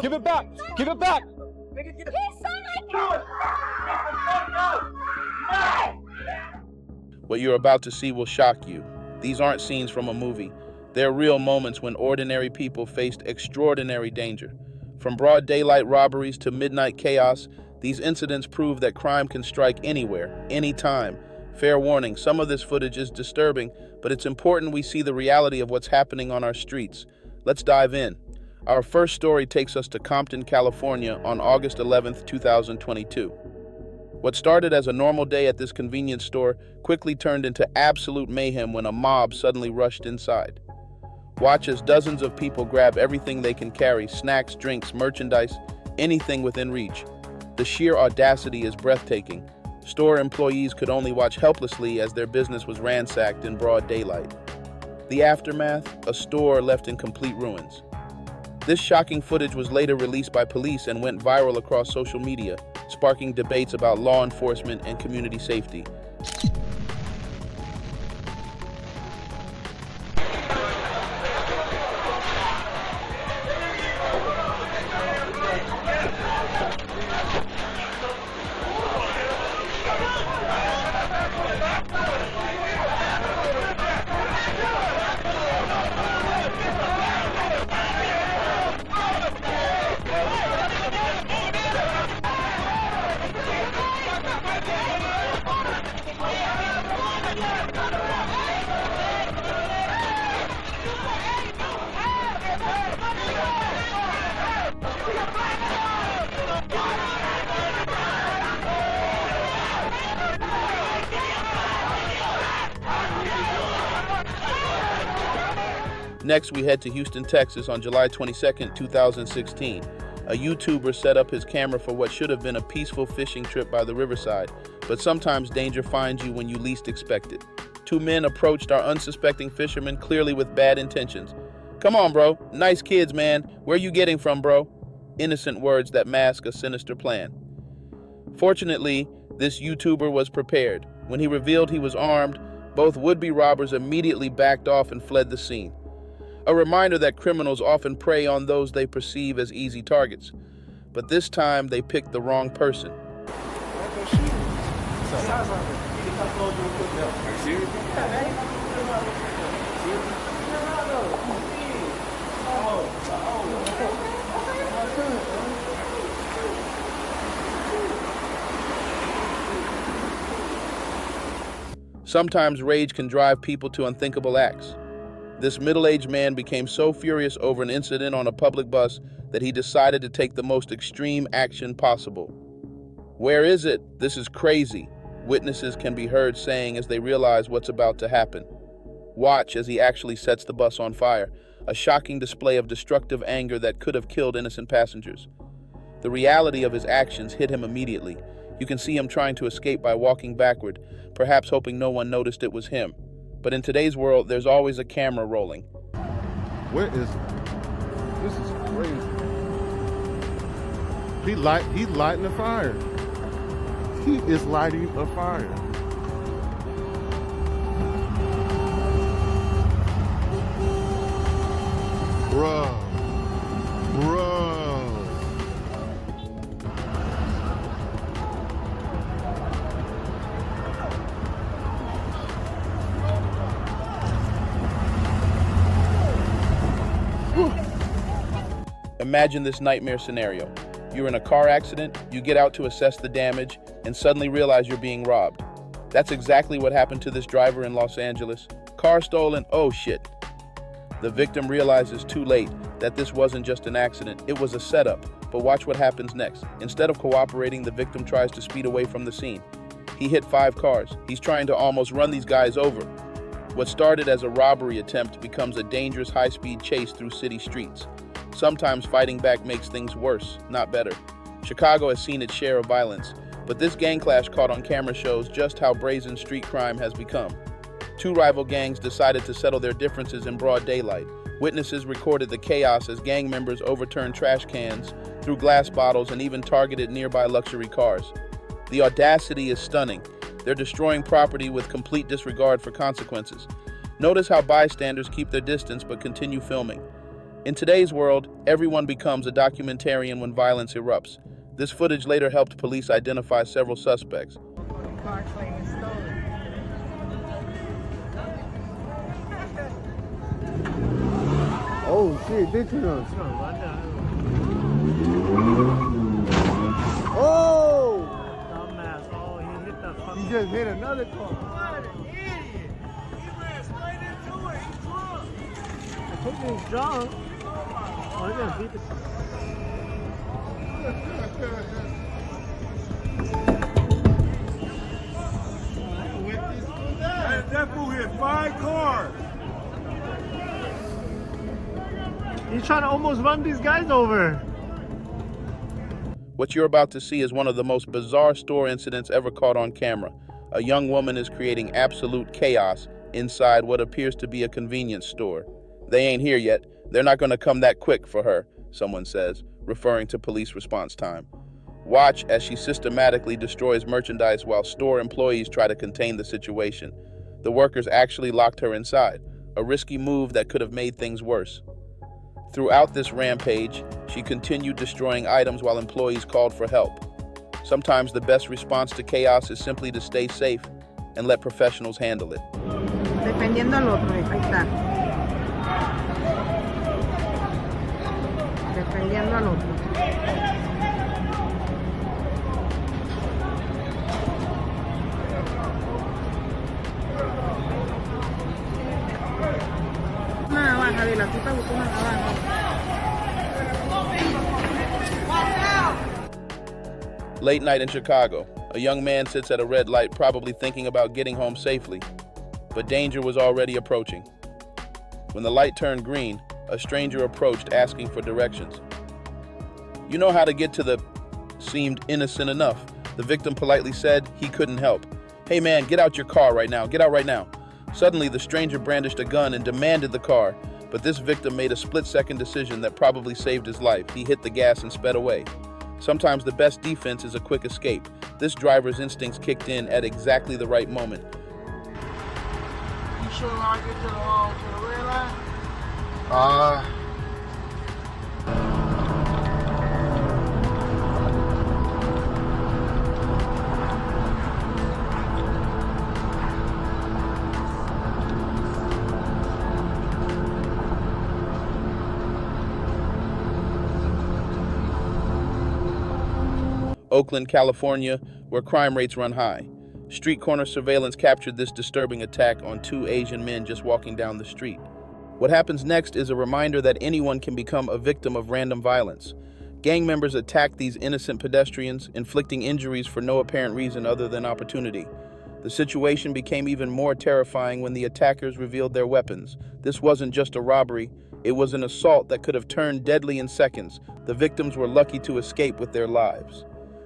Give it back! Give it back! What you're about to see will shock you. These aren't scenes from a movie. They're real moments when ordinary people faced extraordinary danger. From broad daylight robberies to midnight chaos, these incidents prove that crime can strike anywhere, anytime. Fair warning, some of this footage is disturbing, but it's important we see the reality of what's happening on our streets. Let's dive in. Our first story takes us to Compton, California on August 11th, 2022. What started as a normal day at this convenience store quickly turned into absolute mayhem when a mob suddenly rushed inside. Watch as dozens of people grab everything they can carry, snacks, drinks, merchandise, anything within reach. The sheer audacity is breathtaking. Store employees could only watch helplessly as their business was ransacked in broad daylight. The aftermath, a store left in complete ruins. This shocking footage was later released by police and went viral across social media, sparking debates about law enforcement and community safety. Next, we head to Houston, Texas on July 22nd, 2016. A YouTuber set up his camera for what should have been a peaceful fishing trip by the riverside, but sometimes danger finds you when you least expect it. Two men approached our unsuspecting fisherman, clearly with bad intentions. "Come on, bro. Nice kids, man. Where you getting from, bro?" Innocent words that mask a sinister plan. Fortunately, this YouTuber was prepared. When he revealed he was armed, both would-be robbers immediately backed off and fled the scene. A reminder that criminals often prey on those they perceive as easy targets. But this time, they picked the wrong person. Sometimes rage can drive people to unthinkable acts. This middle-aged man became so furious over an incident on a public bus that he decided to take the most extreme action possible. "Where is it? This is crazy," witnesses can be heard saying as they realize what's about to happen. Watch as he actually sets the bus on fire, a shocking display of destructive anger that could have killed innocent passengers. The reality of his actions hit him immediately. You can see him trying to escape by walking backward, perhaps hoping no one noticed it was him. But in today's world, there's always a camera rolling. Where is it? This is crazy. He's lighting a fire. He is lighting a fire. Bro. Imagine this nightmare scenario. You're in a car accident, you get out to assess the damage, and suddenly realize you're being robbed. That's exactly what happened to this driver in Los Angeles. Car stolen, oh shit. The victim realizes too late that this wasn't just an accident, it was a setup. But watch what happens next. Instead of cooperating, the victim tries to speed away from the scene. He hit 5 cars. He's trying to almost run these guys over. What started as a robbery attempt becomes a dangerous high-speed chase through city streets. Sometimes fighting back makes things worse, not better. Chicago has seen its share of violence, but this gang clash caught on camera shows just how brazen street crime has become. Two rival gangs decided to settle their differences in broad daylight. Witnesses recorded the chaos as gang members overturned trash cans, threw glass bottles, and even targeted nearby luxury cars. The audacity is stunning. They're destroying property with complete disregard for consequences. Notice how bystanders keep their distance but continue filming. In today's world, everyone becomes a documentarian when violence erupts. This footage later helped police identify several suspects. Oh shit, did you know? Oh! Dumbass. Oh, he hit the fucking... He just hit another car. What an idiot! He ran straight into it. He's drunk. I think he's drunk. Oh, he's gonna beat the... That fool hit 5 cars. He's trying to almost run these guys over. What you're about to see is one of the most bizarre store incidents ever caught on camera. A young woman is creating absolute chaos inside what appears to be a convenience store. They ain't here yet. They're not going to come that quick for her, someone says, referring to police response time. Watch as she systematically destroys merchandise while store employees try to contain the situation. The workers actually locked her inside, a risky move that could have made things worse. Throughout this rampage, she continued destroying items while employees called for help. Sometimes the best response to chaos is simply to stay safe and let professionals handle it. Dependiendo al otro, ahí está. Dependiendo al otro. Una navaja, de la tipa buscó una navaja. Late night in Chicago, a young man sits at a red light probably thinking about getting home safely, but danger was already approaching. When the light turned green, a stranger approached asking for directions. "You know how to get to the..." Seemed innocent enough. The victim politely said he couldn't help. "Hey man, get out your car right now, get out right now." Suddenly, the stranger brandished a gun and demanded the car, but this victim made a split-second decision that probably saved his life. He hit the gas and sped away. Sometimes the best defense is a quick escape. This driver's instincts kicked in at exactly the right moment. You sure I get to the red line? Oakland, California, where crime rates run high. Street corner surveillance captured this disturbing attack on 2 Asian men just walking down the street. What happens next is a reminder that anyone can become a victim of random violence. Gang members attacked these innocent pedestrians, inflicting injuries for no apparent reason other than opportunity. The situation became even more terrifying when the attackers revealed their weapons. This wasn't just a robbery, it was an assault that could have turned deadly in seconds. The victims were lucky to escape with their lives.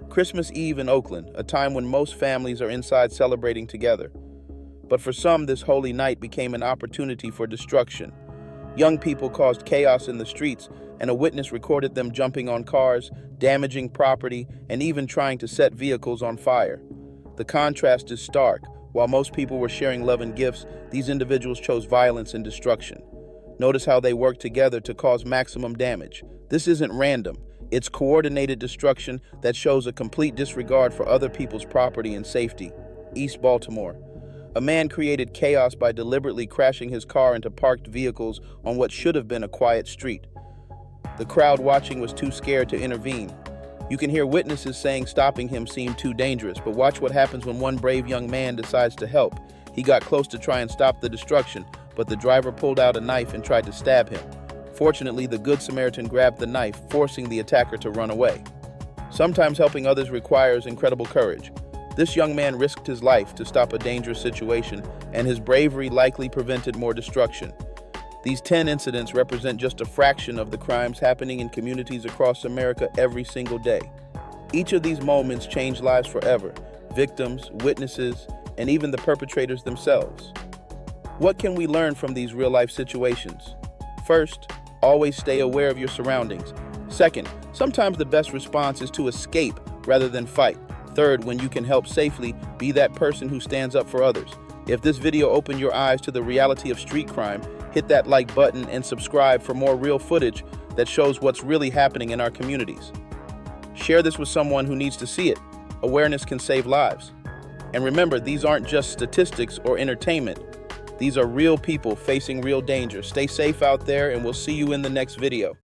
Christmas Eve in Oakland, a time when most families are inside celebrating together. But for some, this holy night became an opportunity for destruction. Young people caused chaos in the streets, and a witness recorded them jumping on cars, damaging property, and even trying to set vehicles on fire. The contrast is stark. While most people were sharing love and gifts, these individuals chose violence and destruction. Notice how they worked together to cause maximum damage. This isn't random. It's coordinated destruction that shows a complete disregard for other people's property and safety. East Baltimore. A man created chaos by deliberately crashing his car into parked vehicles on what should have been a quiet street. The crowd watching was too scared to intervene. You can hear witnesses saying stopping him seemed too dangerous, but watch what happens when one brave young man decides to help. He got close to try and stop the destruction, but the driver pulled out a knife and tried to stab him. Fortunately, the Good Samaritan grabbed the knife, forcing the attacker to run away. Sometimes helping others requires incredible courage. This young man risked his life to stop a dangerous situation, and his bravery likely prevented more destruction. These 10 incidents represent just a fraction of the crimes happening in communities across America every single day. Each of these moments changed lives forever, victims, witnesses, and even the perpetrators themselves. What can we learn from these real-life situations? First, always stay aware of your surroundings. Second, sometimes the best response is to escape rather than fight. Third, when you can help safely, be that person who stands up for others. If this video opened your eyes to the reality of street crime, Hit that like button and subscribe for more real footage that shows what's really happening in our communities. Share this with someone who needs to see it. Awareness can save lives. And remember, these aren't just statistics or entertainment. These are real people facing real danger. Stay safe out there, and we'll see you in the next video.